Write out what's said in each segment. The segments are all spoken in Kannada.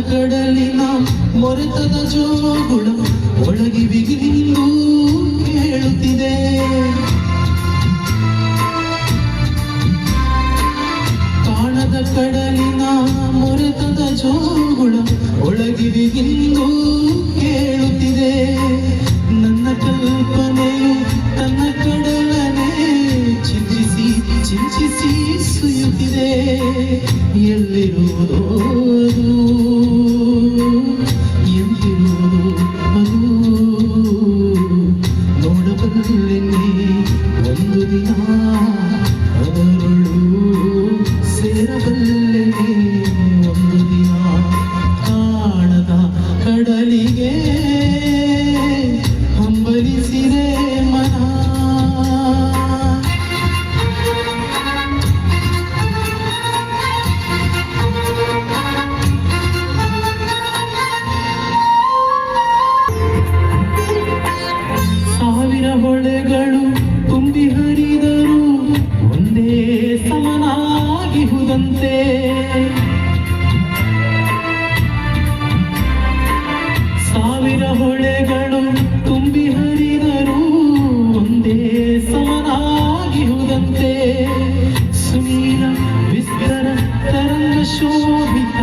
ಕಡಲಿನ ಮೊರೆತದ ಜೋಗುಳ ಒಳಗಿ ಬಿಗಿದು ಕೇಳುತ್ತಿದೆ. ಕಾಣದ ಕಡಲಿನ ಮೊರೆತದ ಜೋಗುಳ ಒಳಗಿ ಬಿಗಿದು ಕೇಳುತ್ತಿದೆ. ನನ್ನ ಕಲ್ಪನೆಯು ತನ್ನ ಕಡಲನೆ ಚಿಂಚಿಸಿ ಚಿಂಚಿಸಿ ಸುಯುತ್ತಿದೆ. ಎಲ್ಲಿರುವುದೋ ಎಂದಿರುವುದೋ ಅದು ನೋಡಬಲ್ಲೆನೆ ಒಂದು ದಿನ ಅದರೊಳು ಸೇರಬಲ್ಲೆನೆ ಒಂದು ದಿನ. ಕಾಣದ ಕಡಲಿಗೆ ಹಂಬಲಿಸಿದೆ ಮನ. ಸಾವಿರ ಹೊಳೆಗಳು ತುಂಬಿ ಹರಿದರು ಒಂದೇ ಸಮನಾಗಿಹುದಂತೆ. ಸಾವಿರ ಹೊಳೆಗಳು ತುಂಬಿ ಹರಿದರು ಒಂದೇ ಸಮನಾಗಿಹುದಂತೆ. ಸುನೀಲ ವಿಸ್ತರ ತರಂಗ ಶೋಭಿತ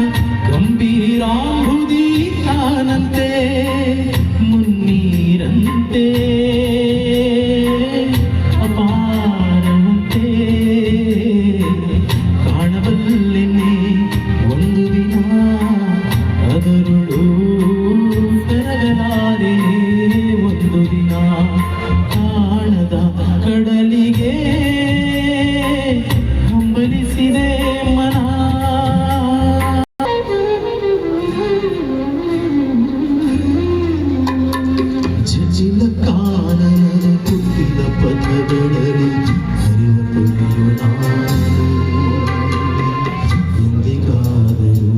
ಗಂಭೀರಾಂಬುದಿ ತಾನಂತೆ. ಮುನ್ನೀರಂತೆ ಅಪಾರವಂತೆ ಕಾಣಬಲ್ಲೆನೆ ಒಂದು ದಿನ ಅದರೊಳು ಬೆರಗಲಾರೆ ಒಂದು ದಿನ. ಕಾಣದ ಕಡಲಿಗೆ ಹಂಬಲಿಸಿದೆ ಮನ. ಜಜಿಲ ಕಾನನದ ಕುಟ್ಟಿದ ಪಥಗಳಲ್ಲಿ ಹರಿವ ತೊಳೆಯು ನಾನು. ಎಂದಿಗಾದರೂ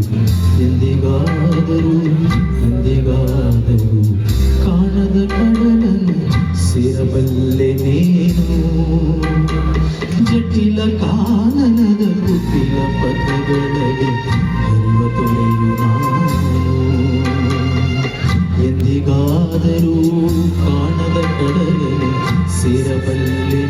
ಎಂದಿಗಾದರೂ ಎಂದಿಗಾದರೂ ಕಾಣದ ಕಡಲನ್ನು ಸೇರಬಲ್ಲೆ ನೀನು. ಜಟಿಲ ಕಾನನದ ಕುಟ್ಟಿದ ಪಥಗಳಲ್ಲಿ ಹರಿವ ತೊಳೆಯು ನಾನು. ಎಂದಿಗಾದರೂ ಕಾಣದ ಕಡಲನ್ನು ಸೇರಬಲ್ಲೆ